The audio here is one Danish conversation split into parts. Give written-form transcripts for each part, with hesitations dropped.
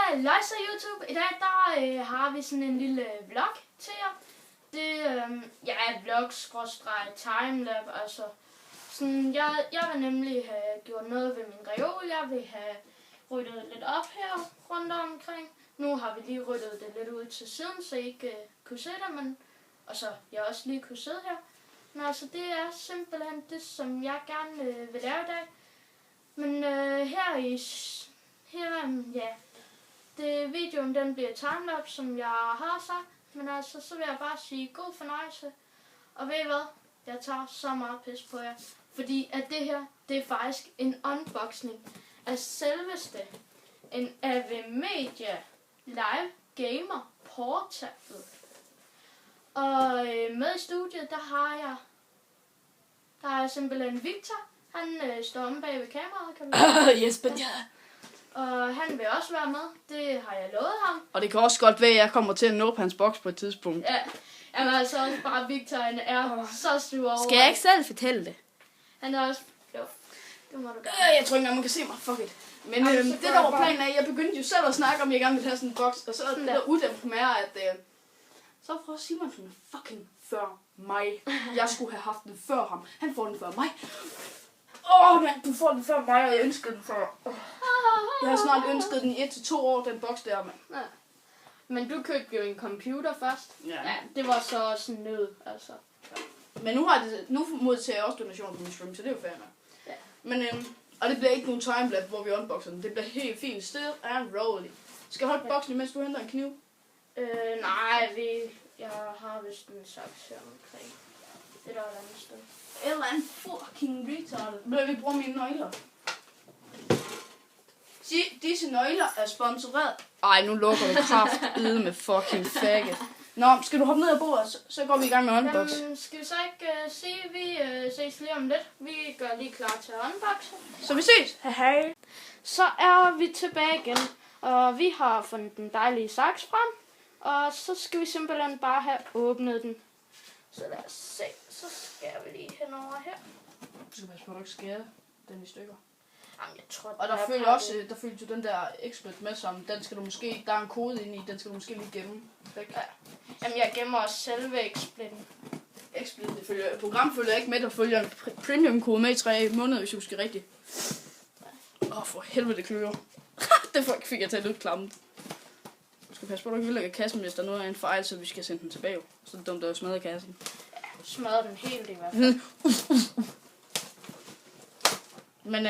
Halløjsa YouTube. I dag der har vi sådan en lille vlog til jer. Det er vlog-timelap, altså sådan, jeg vil nemlig have gjort noget ved min reol. Jeg vil have ryddet lidt op her rundt omkring. Nu har vi lige ryddet det lidt ud til siden, så I ikke kunne se det, men og så jeg også lige kunne sidde her. Men altså det er simpelthen det, som jeg gerne vil lave i dag. Men videoen den bliver timelapse, som jeg har sagt. Men altså, så vil jeg bare sige god fornøjelse. Og ved I hvad? Jeg tager så meget pis på jer. Fordi at det her, det er faktisk en unboxing af selveste en AVMedia Live Gamer Portable. Og med i studiet, der har jeg simpelthen Victor. Han står om bag ved kameraet, Jesper, ja. Og han vil også være med. Det har jeg lovet ham. Og det kan også godt være, at jeg kommer til at nå hans boks på et tidspunkt. Ja, jamen altså også bare Victor, han er så sur over. Skal jeg ikke selv fortælle det? Han er også... Jo, det må du gøre. Jeg tror ikke engang, man kan se mig. Fuck it. Men det der var planen af, jeg begyndte jo selv at snakke om, at jeg gerne ville have sådan en boks. Og så det der uddæmpet med at... Så prøv at sige mig, den fucking før mig. Jeg skulle have haft den før ham. Han får den før mig. Men du får den før mig, og jeg ønskede den før. Jeg har snart ønsket den i 1 til 2 år, den boks der, mand. Ja. Men du købte jo en computer først. Ja. Det var så også en nød, altså. Men nu modtager jeg også donationer på min stream, så det er jo fair nok. Ja. Men, og det bliver ikke nogen timelapse, hvor vi unboxer den. Det bliver helt fint. Still and rolling. Skal jeg holde boksen, mens du henter en kniv? Nej, jeg har vist en saks her omkring. Det der er et andet sted. Et eller andet fucking retarded. Vi bruger mine nøgler. Disse nøgler er sponsoreret. Ej, nu lukker du kraftedeme med fucking faggot. Nå, skal du hoppe ned ad bordet, så går vi i gang med unbox. Skal vi så ikke sige, at vi ses lige om lidt? Vi gør lige klar til at unboxe. Så vi ses. Hej. Så er vi tilbage igen, og vi har fundet den dejlige saks frem. Og så skal vi simpelthen bare have åbnet den. Så lad os se. Så skærer vi lige henover her. Du skal passe på, at du ikke skærer den i stykker. Jamen, jeg tror, og der følger den der XSplit med som, den skal du måske, der er en kode inde i, den skal du måske lige gemme. Ja. Jamen, jeg gemmer også selve XSplitten. Program følger ikke med, der følger en premium kode med i 3 måneder, hvis jeg husker rigtigt. For helvede, det klør. Det fik jeg til at lytte klammet. Du skal passe på, at du ikke ødelægger kassen, hvis der er noget af en fejl, så vi skal sende den tilbage. Så er det dumt at smadre kassen. Ja, smadrer den helt i hvert fald. Men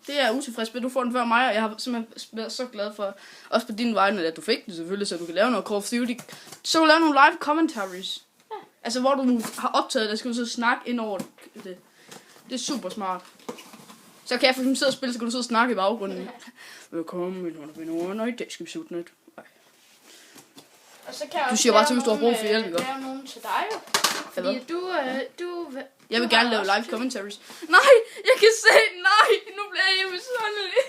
det er utilfreds med, du får den før mig, og jeg har simpelthen været så glad for, også på din vegne, at du fik den selvfølgelig, så du kan lave noget Call of Duty. Så lave nogle live commentaries. Ja. Altså, hvor du har optaget det, skal du så snakke ind over det. Det er super smart. Så kan jeg for eksempel sidde og spille, så kan du sidde og snakke i baggrunden. Ja. Velkommen, og i dag skal vi se noget. Og så kan jeg du siger bare til, hvis du har brug for hjælp, ikke? Lave nogen til dig, jo. Fordi jeg vil gerne lave live commentaries. Nej, jeg kan se, nu bliver jeg misundelig.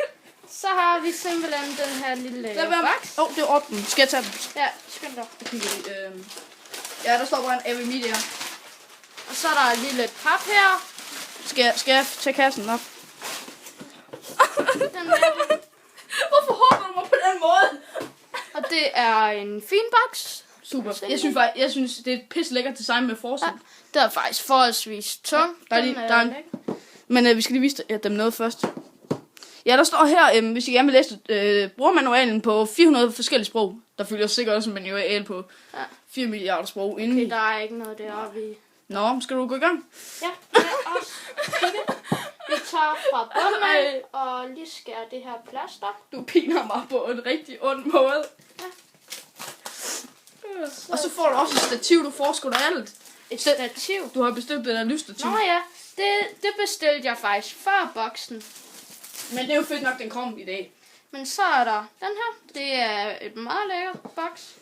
Så har vi simpelthen den her lille boks. Det er åbent. Skal jeg tage den? Ja, skynd dig. Ja, der står bare en AVMedia. Og så er der et lille pap her. Skal jeg tage kassen op? Den der. Hvorfor håber du mig på den måde? Og det er en fin boks. Super. Jeg synes det er et pisse lækkert design med forsiden. Ja, det er faktisk forholdsvis tung. Men vi skal lige vise dem noget først. Ja, der står her, hvis I gerne vil læse brugermanualen på 400 forskellige sprog. Der følger sikkert også en manual på 4 milliarder sprog. Okay, der er ikke noget deroppe i. Nå, skal du gå i gang? Ja, det er også. Vi tager fra bunden af og lige skærer det her plaster. Du piner mig på en rigtig ond måde. Ja. Og så får du også et stativ, du får sgu da alt. Et stativ? Du har bestilt det der lysstativ. Nå ja, det bestilte jeg faktisk før boksen. Men det er jo fedt nok, den kom i dag. Men så er der den her. Det er et meget lækkert boks.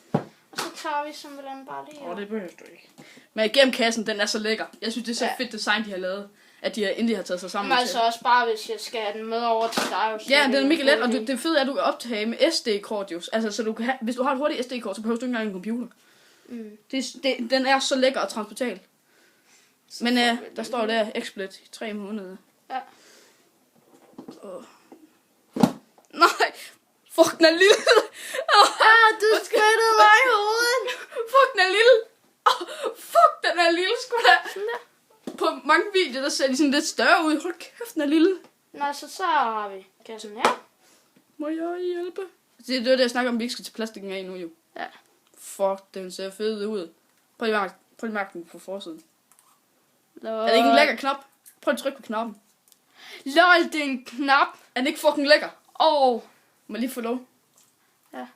Og så tager vi simpelthen bare lige det behøver du ikke. Men gennem kassen, den er så lækker. Jeg synes, det er så fedt design, de har lavet. At de endelig har taget sig sammen. Men altså også bare, hvis jeg skal have den med over til dig. Ja, den er mega let, og det fede er, at du kan optage med SD-kort jo. Altså, så du kan have, hvis du har et hurtigt SD-kort, så behøver du ikke engang en computer. Den er så lækker og transportabel. Men der står der XSplit i 3 måneder. Ja. Nej, Fuck, den er lille. Du skøttede mig i hovedet. Fuck, den er lille. Fuck, den er lille, sgu da. Sådan der. På mange videoer, der ser de sådan lidt større ud. Hold kæft, den er lille. Nå, så har vi kassen her. Må jeg hjælpe? Det er det, jeg snakker om, vi ikke skal til plastikken af nu, jo. Ja. Fuck, den ser fed ud. Prøv lige mærke den på forsiden. Lol. Er det ikke en lækker knap? Prøv at trykke på knappen. Lol, det er en knap. Er den ikke fucking lækker? Må jeg lige få lov? Ja.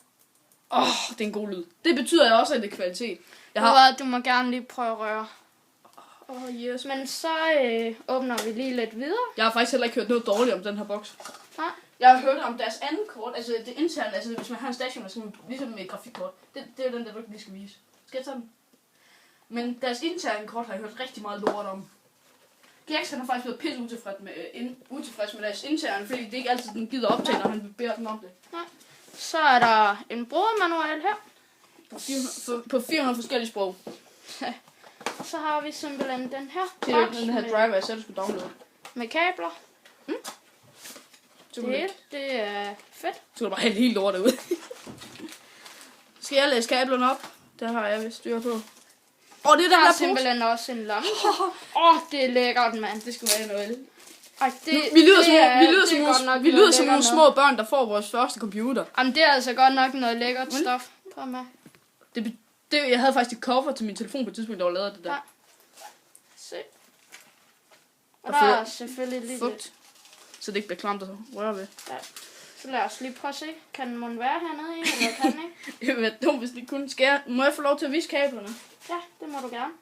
Det er en god lyd. Det betyder også, at det er kvalitet. Du må gerne lige prøve at røre. Yes. Men så åbner vi lige lidt videre. Jeg har faktisk heller ikke hørt noget dårligt om den her boks. Nej. Jeg har hørt om deres anden kort, altså det interne, altså hvis man har en station, sådan, ligesom med et grafikkort. Det er den, der du ikke lige skal vise. Skal jeg tage den? Men deres interne kort har jeg hørt rigtig meget lort om. Jax han har faktisk været pisse utilfreds med deres interne, fordi det ikke altid den gider optage, når han beder den om det. Nej. Så er der en brugermanual her. På 400 forskellige sprog. Så har vi simpelthen den her. Det er den her driver, jeg selv skulle downloade. Med kabler. Det er fedt. Så kan du bare hælde helt lortet ud. Skal jeg læse kablerne op? Der har jeg vist styr på. Det er den der der er simpelthen også en lampe. Det er lækkert, mand. Det skulle være noget. Vi lyder som nogle små børn, der får vores første computer. Jamen, det er altså godt nok noget lækkert stof på mig. Jeg havde faktisk et cover til min telefon på et tidspunkt, der var lavet af det der. Ja. Se. Og der er selvfølgelig lige fugt, så det ikke bliver klamt at røre ved. Ja. Så lad os lige prøve at se. Kan den være hernede i, eller kan den ikke? Jeg ved dumt, hvis det kun skære. Må jeg få lov til at vise kablerne? Ja, det må du gerne.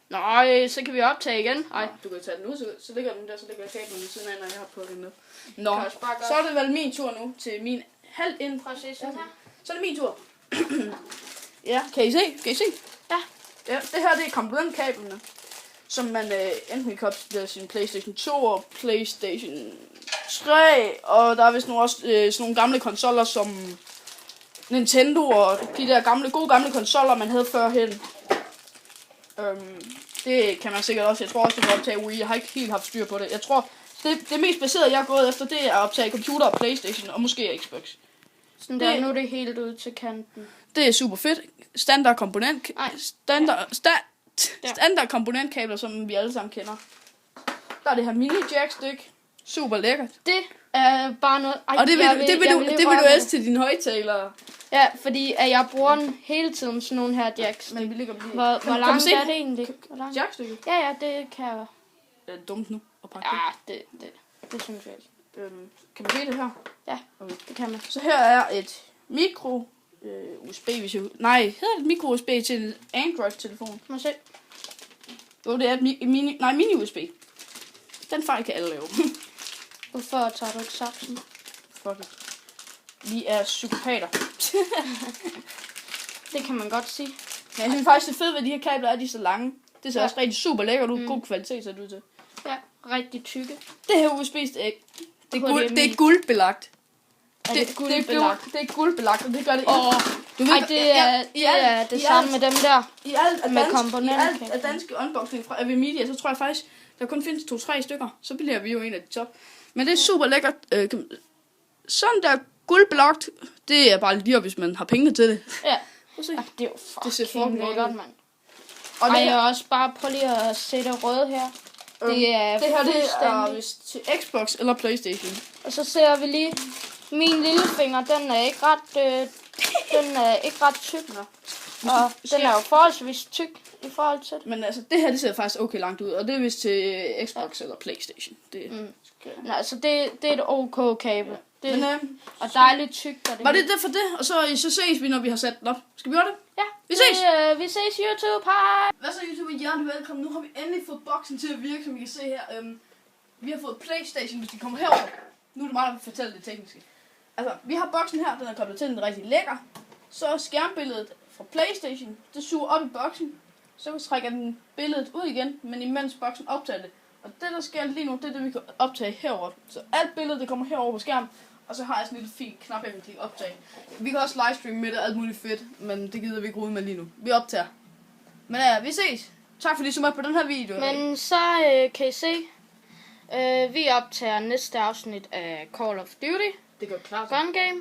Nej, så kan vi optage igen. Ej. Du kan tage den ud, så ligger den der, så ligger kablerne ved siden af, når jeg har plukket den ned. Nå, så er det vel min tur nu til min halv ind. Præcis sådan her. Så er det min tur. Ja, kan I se? Ja. Ja, det her det er komponentkablerne, som man enten kan koble sin PlayStation 2 og PlayStation 3, og der er vist også sådan nogle gamle konsoller som Nintendo og de der gode gamle konsoller, man havde førhen. Det kan man sikkert også. Jeg tror også, det kan optage Wii. Jeg har ikke helt haft styr på det. Jeg tror, det mest baserede, jeg er gået efter, det er at optage computer og PlayStation og måske Xbox. Sådan der, nu er det helt ud til kanten. Det er super fedt. Standard komponentkabler, som vi alle sammen kender. Der er det her mini jackstick. Super lækkert. Det er bare noget... Og det vil du elske til dine højtalere. Ja, fordi at jeg bruger den hele tiden, sådan nogle her jacks. Men vi ligger lige... Hvor langt er det egentlig? Jackstykket? Ja, det kan jeg. Det er dumt nu at pakke det synes jeg ikke. Kan man se det her? Ja, okay. Det kan man. Så her er et micro USB, hvis jeg... Nej, hedder det micro USB til en Android-telefon? Må se. Jo, det er et mini USB. Den fejl kan alle lave. Hvorfor tager du ikke saksen? Fuck it. Vi er psykopater. Det kan man godt sige. Men jeg synes faktisk, det fede ved de her kabler er, at de er så lange. Det ser også rigtig super lækkert ud. God kvalitet ser det ud til. Ja, rigtig tykke. Det her USB-stik, det er guldbelagt. Det er guldbelagt, og det gør det... Du ved, det er det samme med dem der. I alt med komponenter. I alt danske unboxing fra Avimedia, så tror jeg faktisk, der kun findes 2-3 stykker. Så bliver vi jo en af de top. Men det er super lækkert. Sådan der guldbelagt, det er bare lige, hvis man har penge til det. Ja. Det er jo fucking lækkert, mand. Og jeg er også bare prøv lige at se det røde her. Det er vist til Xbox eller PlayStation. Og så ser vi lige min lillefinger, den er ikke ret tyk. Og den er jo forholdsvis tyk i forhold til det. Men altså, det her det ser faktisk okay langt ud, og det er vist til Xbox eller PlayStation. Altså, det er et OK kabel. Og dejligt tykt. Var det for det? Og så ses vi, når vi har sat den op. Skal vi gøre det? Ja. Vi ses! Vi ses YouTube, hej! Hvad så YouTube? Hjertelig velkommen. Nu har vi endelig fået boksen til at virke, som I kan se her. Vi har fået PlayStation, hvis de kommer herover. Nu er det meget, at fortælle det tekniske. Altså, vi har boksen her, den er koblet til, den er rigtig lækker. Så skærmbilledet fra PlayStation, det suger op i boksen. Så trækker den billedet ud igen, men imens boksen optager det. Og det, der sker lige nu, det er det, vi kan optage herover. Så alt billedet, det kommer herover på skærmen. Og så har jeg sådan en lille fin knap, jeg kan klikke optage. Vi kan også livestream med det, alt muligt fedt. Men det gider vi ikke rode med lige nu. Vi optager. Men ja, vi ses. Tak fordi I så med på den her video. Men så kan I se, vi optager næste afsnit af Call of Duty. Det går klart. Gun Game.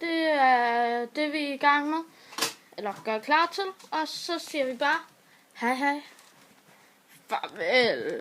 Det er det, vi er i gang med. Eller gør klar til. Og så siger vi bare hej hej. Farvel.